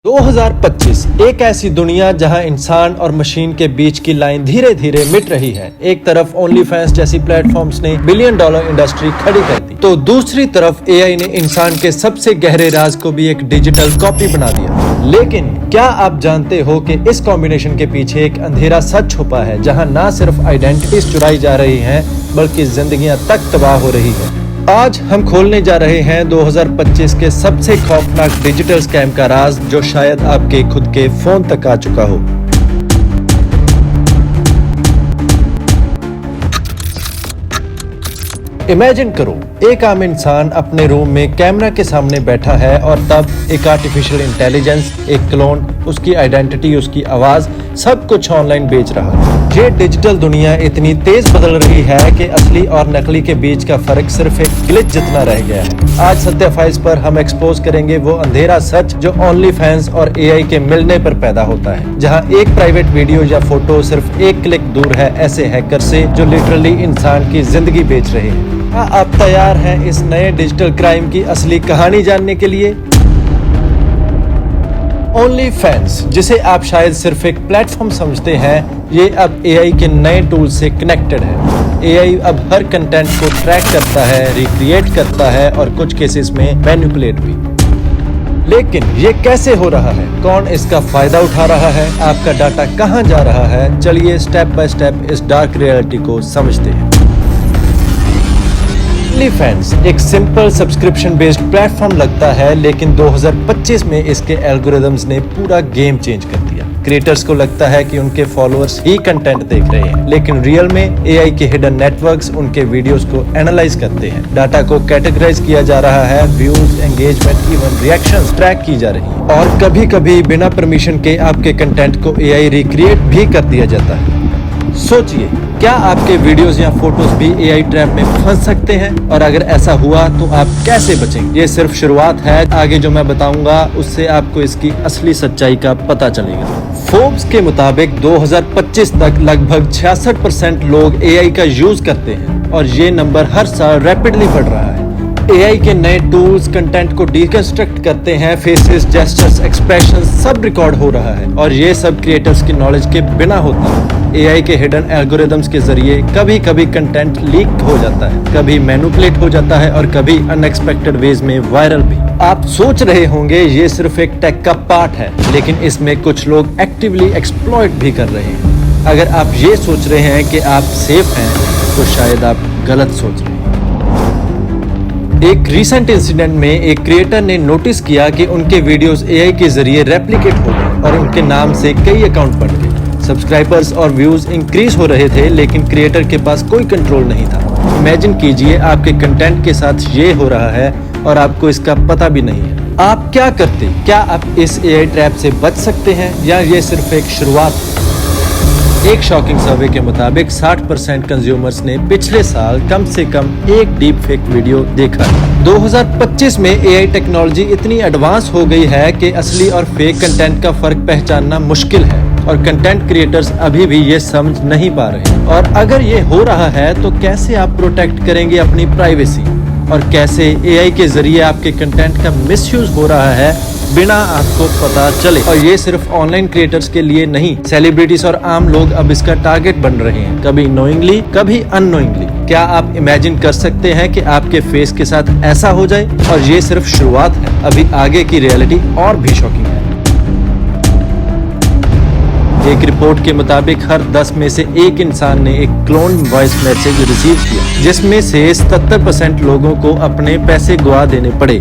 2025 एक ऐसी दुनिया जहां इंसान और मशीन के बीच की लाइन धीरे धीरे मिट रही है। एक तरफ ओनली फैंस जैसी प्लेटफॉर्म्स ने बिलियन डॉलर इंडस्ट्री खड़ी कर दी, तो दूसरी तरफ एआई ने इंसान के सबसे गहरे राज को भी एक डिजिटल कॉपी बना दिया। लेकिन क्या आप जानते हो कि इस कॉम्बिनेशन के पीछे एक अंधेरा सच छुपा है, जहां ना सिर्फ आइडेंटिटीज चुराई जा रही हैं, बल्कि जिंदगियां तक तबाह हो रही है। आज हम खोलने जा रहे हैं 2025 के सबसे खौफनाक डिजिटल स्कैम का राज, जो शायद आपके खुद के फोन तक आ चुका हो। इमेजिन करो, एक आम इंसान अपने रूम में कैमरा के सामने बैठा है और तब एक आर्टिफिशियल इंटेलिजेंस, एक क्लोन, उसकी आइडेंटिटी, उसकी आवाज, सब कुछ ऑनलाइन बेच रहा है। ये डिजिटल दुनिया इतनी तेज बदल रही है कि असली और नकली के बीच का फर्क सिर्फ एक ग्लिच जितना रह गया है। आज सत्य फाइल्स पर हम एक्सपोज करेंगे वो अंधेरा सच जो ओनली फैंस और एआई के मिलने पर पैदा होता है, जहां एक प्राइवेट वीडियो या फोटो सिर्फ एक क्लिक दूर है ऐसे हैकर से जो लिटरली इंसान की जिंदगी बेच रहे हैं। क्या आप तैयार हैं इस नए डिजिटल क्राइम की असली कहानी जानने के लिए? ओनली फैंस, जिसे आप शायद सिर्फ एक प्लेटफॉर्म समझते हैं, ये अब एआई के नए टूल से कनेक्टेड है। एआई अब हर कंटेंट को ट्रैक करता है, रिक्रिएट करता है और कुछ केसेस में मैनिपुलेट भी। लेकिन ये कैसे हो रहा है? कौन इसका फायदा उठा रहा है? आपका डाटा कहां जा रहा है? चलिए स्टेप बाय स्टेप इस डार्क रियलिटी को समझते हैं। OnlyFans एक सिंपल सब्सक्रिप्शन बेस्ड प्लेटफॉर्म लगता है, लेकिन 2025 में इसके एल्गोरिदम्स ने पूरा गेम चेंज कर दिया। क्रिएटर्स को लगता है कि उनके फॉलोअर्स ही कंटेंट देख रहे हैं, लेकिन रियल में एआई के हिडन नेटवर्क्स उनके वीडियोस को एनालाइज करते हैं। डाटा को कैटेगराइज किया जा रहा है, views, engagement, even reactions track की जा रही है, और कभी कभी बिना परमिशन के आपके कंटेंट को एआई रिक्रिएट भी कर दिया जाता है। सोचिए, क्या आपके वीडियोस या फोटोज भी एआई ट्रैप में फंस सकते हैं? और अगर ऐसा हुआ तो आप कैसे बचेंगे? ये सिर्फ शुरुआत है, आगे जो मैं बताऊंगा उससे आपको इसकी असली सच्चाई का पता चलेगा। फोर्ब्स के मुताबिक 2025 तक लगभग 66% लोग एआई का यूज करते हैं, और ये नंबर हर साल रैपिडली बढ़ रहा है। एआई के नए टूल्स कंटेंट को डिकंस्ट्रक्ट करते हैं, फेसेस, जेस्चर्स, एक्सप्रेशंस सब रिकॉर्ड हो रहा है, और ये सब क्रिएटर्स की नॉलेज के बिना होता है। एआई के हिडन एल्गोरिदम्स के जरिए कभी कभी कंटेंट लीक हो जाता है, कभी मैनिपुलेट हो जाता है, और कभी अनएक्सपेक्टेड वेज में वायरल भी। आप सोच रहे होंगे ये सिर्फ एक टेक का पार्ट है, लेकिन इसमें कुछ लोग एक्टिवली एक्सप्लॉइट भी कर रहे हैं। अगर आप ये सोच रहे हैं कि आप सेफ हैं, तो शायद आप गलत सोच रहे हैं। एक रीसेंट इंसिडेंट में एक क्रिएटर ने नोटिस किया कि उनके वीडियोस एआई के जरिए रेप्लिकेट हो गए और उनके नाम से कई अकाउंट बन गए। सब्सक्राइबर्स और व्यूज इंक्रीज हो रहे थे, लेकिन क्रिएटर के पास कोई कंट्रोल नहीं था। इमेजिन कीजिए, आपके कंटेंट के साथ ये हो रहा है और आपको इसका पता भी नहीं है। आप क्या करते? क्या आप इस एआई ट्रैप से बच सकते हैं, या ये सिर्फ एक शुरुआत है? एक शॉकिंग सर्वे के मुताबिक 60% कंज्यूमर्स ने पिछले साल कम से कम एक डीप फेक वीडियो देखा है। 2025 में एआई टेक्नोलॉजी इतनी एडवांस हो गई है कि असली और फेक कंटेंट का फर्क पहचानना मुश्किल है, और कंटेंट क्रिएटर्स अभी भी ये समझ नहीं पा रहे हैं। और अगर ये हो रहा है, तो कैसे आप प्रोटेक्ट करेंगे अपनी प्राइवेसी, और कैसे एआई के जरिए आपके कंटेंट का मिसयूज हो रहा है बिना आपको पता चले? और ये सिर्फ ऑनलाइन क्रिएटर्स के लिए नहीं, सेलिब्रिटीज और आम लोग अब इसका टारगेट बन रहे हैं, कभी नोइंगली, कभी अननोइंगली। क्या आप इमेजिन कर सकते हैं कि आपके फेस के साथ ऐसा हो जाए? और ये सिर्फ शुरुआत है, अभी आगे की रियलिटी और भी शॉकिंग है। एक रिपोर्ट के मुताबिक हर 10 में से एक इंसान ने एक क्लोन वॉइस मैसेज रिसीव किया, जिसमें से 77% लोगों को अपने पैसे गवा देने पड़े।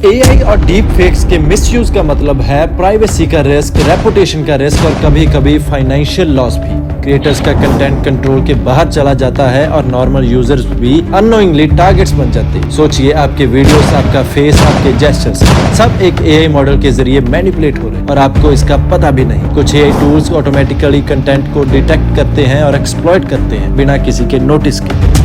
एआई और डीप फेक्स के मिसयूज का मतलब है प्राइवेसी का रिस्क, रेपुटेशन का रिस्क, और कभी कभी फाइनेंशियल लॉस भी। क्रिएटर्स का कंटेंट कंट्रोल के बाहर चला जाता है, और नॉर्मल यूजर्स भी अननोइंगली टारगेट्स बन जाते हैं। सोचिए, आपके वीडियोस, आपका फेस, आपके जेस्चर्स सब एक एआई मॉडल के जरिए मैनिपुलेट हो रहे हैं, और आपको इसका पता भी नहीं। कुछ एआई टूल्स ऑटोमेटिकली कंटेंट को डिटेक्ट करते हैं और एक्सप्लॉइट करते हैं बिना किसी के नोटिस के।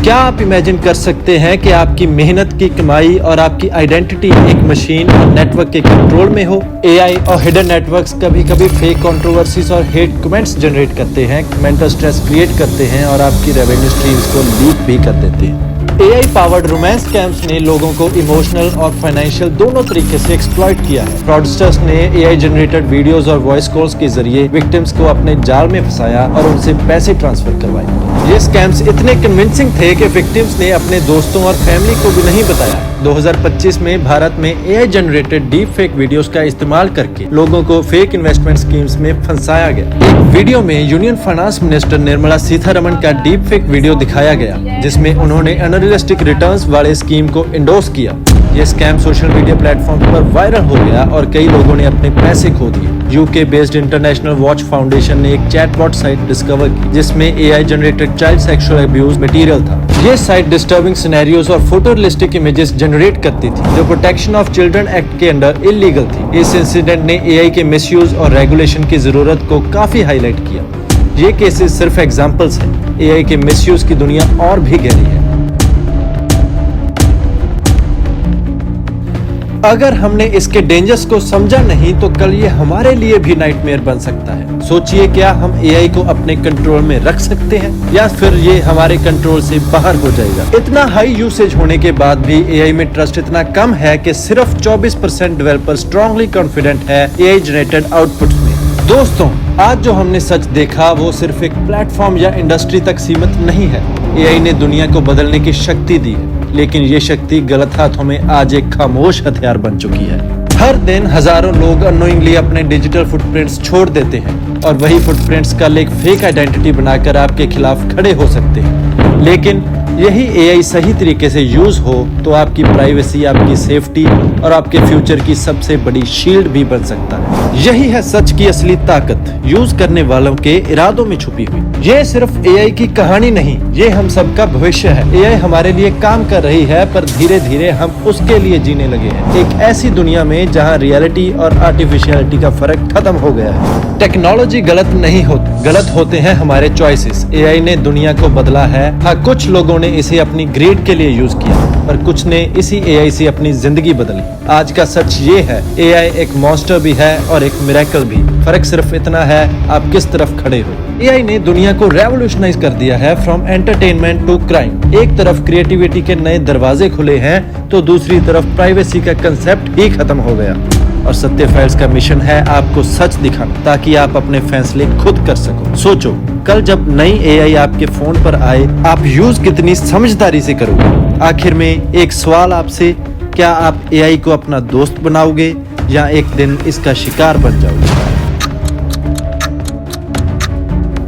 क्या आप इमेजिन कर सकते हैं कि आपकी मेहनत की कमाई और आपकी आइडेंटिटी एक मशीन और नेटवर्क के कंट्रोल में हो? एआई और हिडन नेटवर्क्स कभी कभी फेक कंट्रोवर्सीज और हेट कमेंट्स जनरेट करते हैं, मेंटल स्ट्रेस क्रिएट करते हैं, और आपकी रेवेन्यू स्ट्रीम्स को लीक भी कर देते हैं। AI पावर्ड रोमांस स्कैम्स ने लोगों को इमोशनल और फाइनेंशियल दोनों तरीके से एक्सप्लॉइट किया है। फ्रॉडस्टर्स ने AI जनरेटेड वीडियोस और वॉइस कॉल्स के जरिए विक्टिम्स को अपने जाल में फंसाया और उनसे पैसे ट्रांसफर करवाए। ये स्कैम्स इतने कन्विंसिंग थे कि विक्टिम्स ने अपने दोस्तों और फैमिली को भी नहीं बताया। 2025 में भारत में AI generated deep fake videos का इस्तेमाल करके लोगों को फेक इन्वेस्टमेंट स्कीम्स में फंसाया गया। एक वीडियो में union finance minister Nirmala Sitharaman का डीप फेक वीडियो दिखाया गया, जिसमें उन्होंने अनरियलिस्टिक रिटर्न्स वाले स्कीम को इंडोर्स किया। ये स्कैम सोशल मीडिया प्लेटफॉर्म पर वायरल हो गया और कई लोगों ने अपने पैसे खो दिए। UK based international watch foundation ने एक चैटबॉट साइट डिस्कवर की, जिसमें AI generated child sexual abuse material था। ये साइट डिस्टर्बिंग सिनेरियोस और फोटोरियलिस्टिक इमेजेस जनरेट करती थी, जो प्रोटेक्शन ऑफ चिल्ड्रन एक्ट के अंडर इलीगल थी। इस इंसिडेंट ने AI के मिसयूज और रेगुलेशन की जरूरत को काफी हाईलाइट किया। ये केसेस सिर्फ एग्जांपल्स हैं। AI के मिसयूज की दुनिया और भी गहरी है। अगर हमने इसके डेंजर्स को समझा नहीं तो कल ये हमारे लिए भी नाइटमेयर बन सकता है। सोचिए, क्या हम AI को अपने कंट्रोल में रख सकते हैं या फिर ये हमारे कंट्रोल से बाहर हो जाएगा। इतना हाई यूसेज होने के बाद भी AI में ट्रस्ट इतना कम है कि सिर्फ 24% डेवलपर स्ट्रांगली कॉन्फिडेंट है AI जनरेटेड आउटपुट्स में। दोस्तों, आज जो हमने सच देखा वो सिर्फ एक प्लेटफॉर्म या इंडस्ट्री तक सीमित नहीं है। AI ने दुनिया को बदलने की शक्ति दी है, लेकिन ये शक्ति गलत हाथों में आज एक खामोश हथियार बन चुकी है। हर दिन हजारों लोग अननोइंगली अपने डिजिटल फुटप्रिंट्स छोड़ देते हैं और वही फुटप्रिंट्स कल एक फेक आइडेंटिटी बनाकर आपके खिलाफ खड़े हो सकते हैं। लेकिन यही AI सही तरीके से यूज हो तो आपकी प्राइवेसी, आपकी सेफ्टी और आपके फ्यूचर की सबसे बड़ी शील्ड भी बन सकता है। यही है सच की असली ताकत, यूज करने वालों के इरादों में छुपी हुई। ये सिर्फ AI की कहानी नहीं, ये हम सबका भविष्य है। AI हमारे लिए काम कर रही है, पर धीरे धीरे हम उसके लिए जीने लगे हैं। एक ऐसी दुनिया में जहां रियलिटी और आर्टिफिशियलिटी का फर्क खत्म हो गया है। टेक्नोलॉजी गलत नहीं होती, गलत होते हैं हमारे चॉइसेस। AI ने दुनिया को बदला है। हाँ, कुछ लोगों ने इसे अपनी ग्रेड के लिए यूज किया, पर कुछ ने इसी AI से अपनी जिंदगी बदली। आज का सच ये है, AI एक मॉन्स्टर भी है और एक मिरेकल भी। फर्क सिर्फ इतना है, आप किस तरफ खड़े हो। AI ने दुनिया को रेवोल्यूशनाइज कर दिया है, फ्रॉम एंटरटेनमेंट टू क्राइम। एक तरफ क्रिएटिविटी के नए दरवाजे खुले हैं तो दूसरी तरफ प्राइवेसी का कंसेप्ट ही खत्म हो गया। और सत्य फाइल्स का मिशन है आपको सच दिखाना, ताकि आप अपने फैसले खुद कर सको। सोचो, कल जब नई AI आपके फोन पर आए, आप यूज कितनी समझदारी से करोगे। आखिर में एक सवाल आपसे, क्या आप AI को अपना दोस्त बनाओगे या एक दिन इसका शिकार बन जाओगे।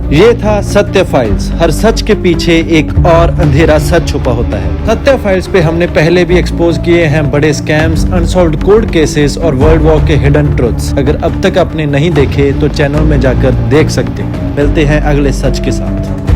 ये था सत्य फाइल्स। हर सच के पीछे एक और अंधेरा सच छुपा होता है। सत्य फाइल्स पे हमने पहले भी एक्सपोज किए हैं बड़े स्कैम्स, अनसॉल्व्ड कोर्ट केसेस और वर्ल्ड वॉर के हिडन ट्रुथ्स। अगर अब तक आपने नहीं देखे तो चैनल में जाकर देख सकते हैं। मिलते हैं अगले सच के साथ।